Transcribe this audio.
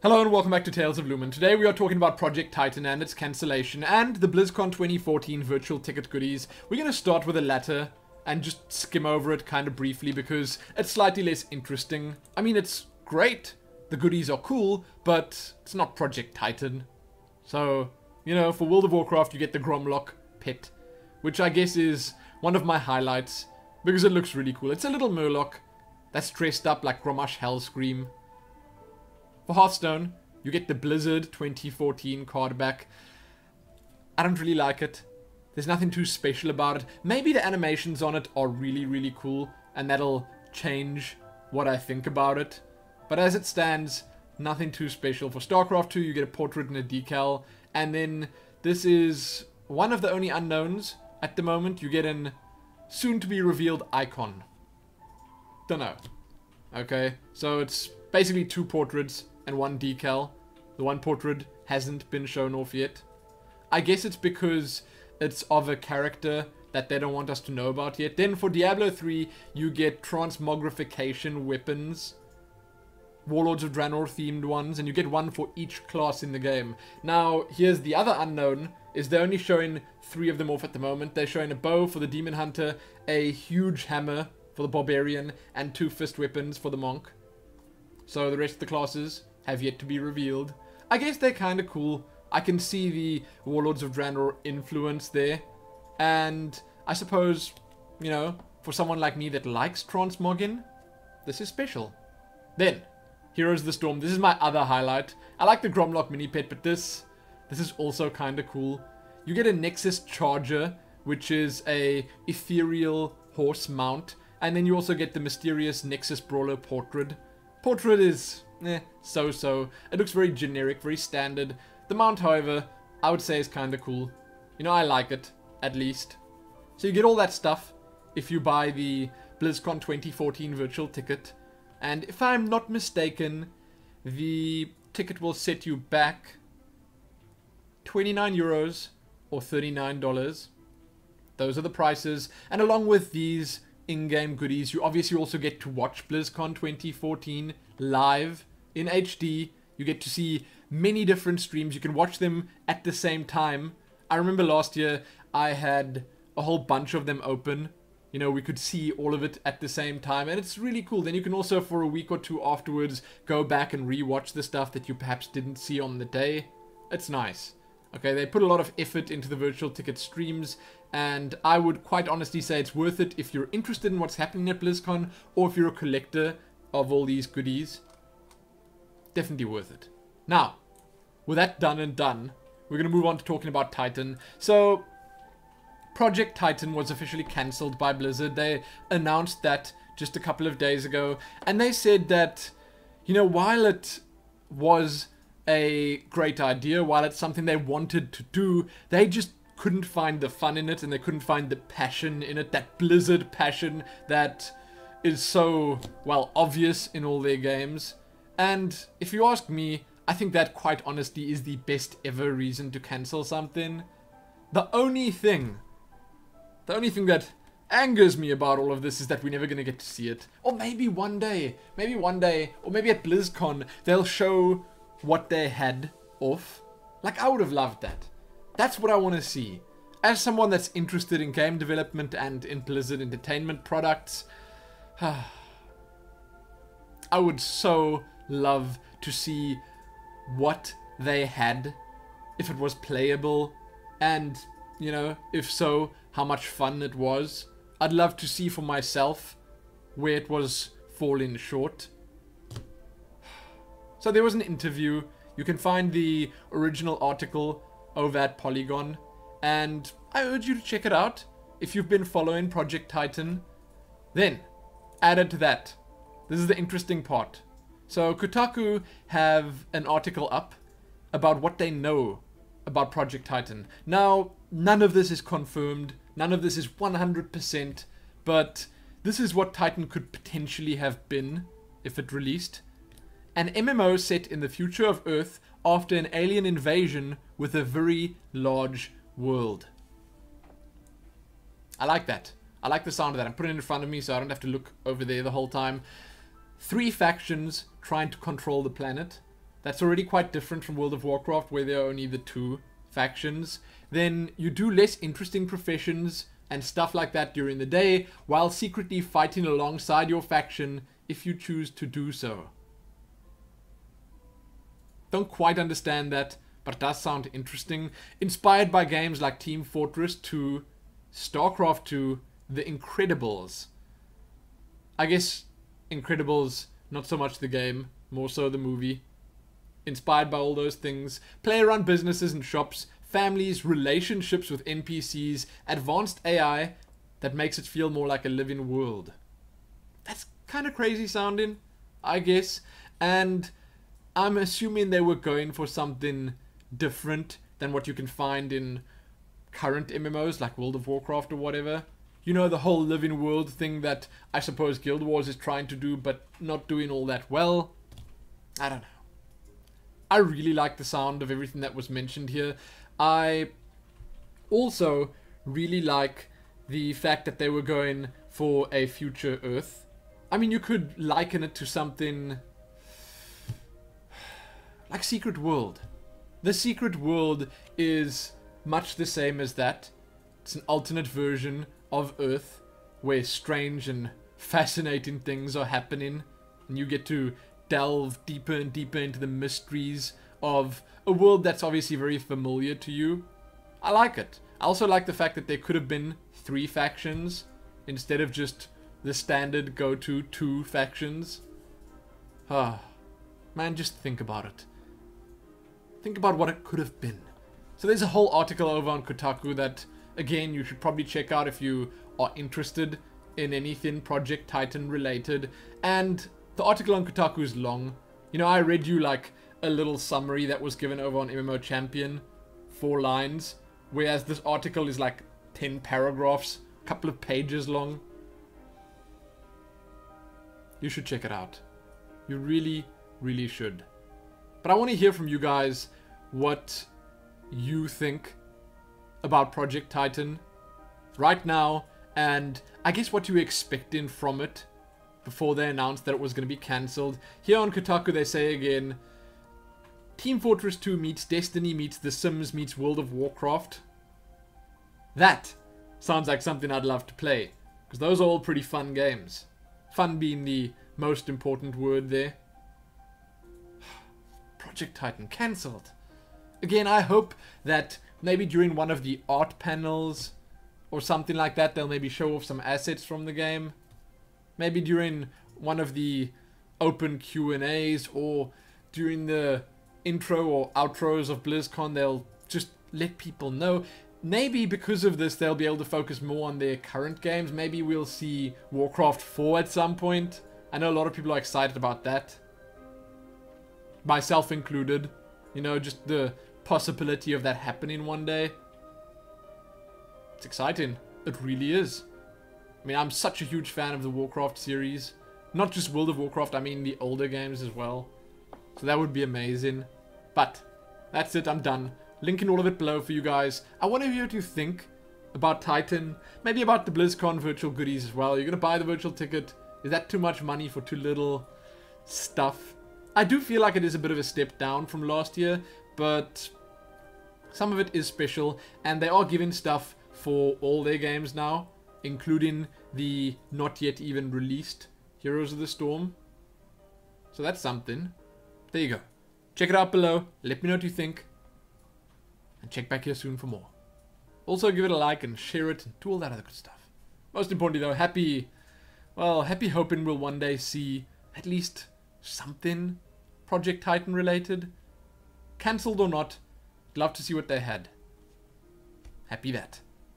Hello and welcome back to Tales of Lumin. Today we are talking about Project Titan and its cancellation and the BlizzCon 2014 virtual ticket goodies. We're going to start with the latter and just skim over it kind of briefly because it's slightly less interesting. I mean, it's great, the goodies are cool, but it's not Project Titan. So, you know, for World of Warcraft you get the Gromlock pet, which I guess is one of my highlights because it looks really cool. It's a little Murloc that's dressed up like Grommash Hellscream. For Hearthstone, you get the Blizzard 2014 card back. I don't really like it. There's nothing too special about it. Maybe the animations on it are really cool, and that'll change what I think about it. But as it stands, nothing too special. For StarCraft 2, you get a portrait and a decal. And then this is one of the only unknowns at the moment. You get an soon-to-be-revealed icon. Dunno. Okay, so it's basically two portraits and one decal. The one portrait hasn't been shown off yet. I guess it's because it's of a character that they don't want us to know about yet. Then for Diablo 3, you get transmogrification weapons. Warlords of Draenor themed ones, and you get one for each class in the game. Now, here's the other unknown, is they're only showing 3 of them off at the moment. They're showing a bow for the Demon Hunter, a huge hammer for the Barbarian, and 2 fist weapons for the Monk. So the rest of the classes have yet to be revealed. I guess they're kind of cool. I can see the Warlords of Draenor influence there. And I suppose, you know, for someone like me that likes transmogging, this is special. Then, Heroes of the Storm. This is my other highlight. I like the Gromlock mini pet, but this is also kind of cool. You get a Nexus Charger, which is a ethereal horse mount. And then you also get the mysterious Nexus Brawler portrait. Portrait is, so-so. It looks very generic, very standard. The mount, however, I would say is kind of cool. You know, I like it, at least. So you get all that stuff if you buy the BlizzCon 2014 virtual ticket. And if I'm not mistaken, the ticket will set you back 29 euros or $39. Those are the prices. And along with these in-game goodies, you obviously also get to watch BlizzCon 2014 live in HD. You get to see many different streams. You can watch them at the same time. I remember last year I had a whole bunch of them open. You know, we could see all of it at the same time, and it's really cool. Then you can also, for a week or two afterwards, go back and re-watch the stuff that you perhaps didn't see on the day. It's nice. Okay, they put a lot of effort into the virtual ticket streams, and I would quite honestly say it's worth it if you're interested in what's happening at BlizzCon, or if you're a collector of all these goodies. Definitely worth it. Now, with that done and done, we're going to move on to talking about Titan. So, Project Titan was officially cancelled by Blizzard. They announced that just a couple of days ago, and they said that, you know, while it was a great idea, while it's something they wanted to do, they just couldn't find the fun in it, and they couldn't find the passion in it, that Blizzard passion that is so, well, obvious in all their games. And if you ask me, I think that quite honestly is the best ever reason to cancel something. The only thing that angers me about all of this is that we're never going to get to see it. Or maybe one day, or maybe at BlizzCon, they'll show what they had off. Like, I would have loved that. That's what I want to see. As someone that's interested in game development and in Blizzard Entertainment products, I would so love to see what they had, if it was playable, and, you know, if so, how much fun it was. I'd love to see for myself where it was falling short. So there was an interview. You can find the original article over at Polygon, and I urge you to check it out if you've been following Project Titan. Then, added to that, this is the interesting part. So Kotaku have an article up about what they know about Project Titan. Now, none of this is confirmed, none of this is 100%, but this is what Titan could potentially have been if it released. An MMO set in the future of Earth after an alien invasion with a very large world. I like that. I like the sound of that. I'm putting it in front of me so I don't have to look over there the whole time. 3 factions trying to control the planet. That's already quite different from World of Warcraft, where there are only the 2 factions. Then you do less interesting professions and stuff like that during the day, while secretly fighting alongside your faction if you choose to do so. Don't quite understand that, but it does sound interesting. Inspired by games like Team Fortress 2, StarCraft 2, The Incredibles. I guess Incredibles, not so much the game, more so the movie. Inspired by all those things. Player-run businesses and shops, families, relationships with NPCs, advanced AI that makes it feel more like a living world. That's kind of crazy sounding, I guess. And I'm assuming they were going for something different than what you can find in current MMOs like World of Warcraft or whatever. You know, the whole living world thing that I suppose Guild Wars is trying to do but not doing all that well. I don't know. I really like the sound of everything that was mentioned here. I also really like the fact that they were going for a future Earth. I mean, you could liken it to something like Secret World. The Secret World is much the same as that. It's an alternate version of Earth where strange and fascinating things are happening, and you get to delve deeper and deeper into the mysteries of a world that's obviously very familiar to you. I like it. I also like the fact that there could have been 3 factions instead of just the standard go-to 2 factions. Ah, man, just think about it. Think about what it could have been. So there's a whole article over on Kotaku that, again, you should probably check out if you are interested in anything Project Titan related. And the article on Kotaku is long. You know, I read you like a little summary that was given over on MMO Champion, 4 lines, whereas this article is like 10 paragraphs, a couple of pages long. You should check it out. You really, really should. But I want to hear from you guys what you think about Project Titan right now, and I guess what you were expecting from it before they announced that it was going to be cancelled. Here on Kotaku they say again, Team Fortress 2 meets Destiny meets The Sims meets World of Warcraft. That sounds like something I'd love to play, because those are all pretty fun games. Fun being the most important word there. Project Titan cancelled. Again, I hope that maybe during one of the art panels or something like that, they'll maybe show off some assets from the game. Maybe during one of the open Q&As or during the intro or outros of BlizzCon, they'll just let people know. Maybe because of this, they'll be able to focus more on their current games. Maybe we'll see Warcraft 4 at some point. I know a lot of people are excited about that. Myself included. You know, just the possibility of that happening one day. It's exciting. It really is. I mean, I'm such a huge fan of the Warcraft series. Not just World of Warcraft, I mean the older games as well. So that would be amazing. But that's it, I'm done. Linking all of it below for you guys. I want to hear what you think about Titan. Maybe about the BlizzCon virtual goodies as well. You're going to buy the virtual ticket. Is that too much money for too little stuff? I do feel like it is a bit of a step down from last year, but some of it is special, and they are giving stuff for all their games now, including the not yet even released Heroes of the Storm. So that's something. There you go. Check it out below. Let me know what you think. And check back here soon for more. Also give it a like and share it and do all that other good stuff. Most importantly though, happy hoping we'll one day see at least something Project Titan related. Cancelled or not, I'd love to see what they had. Happy that.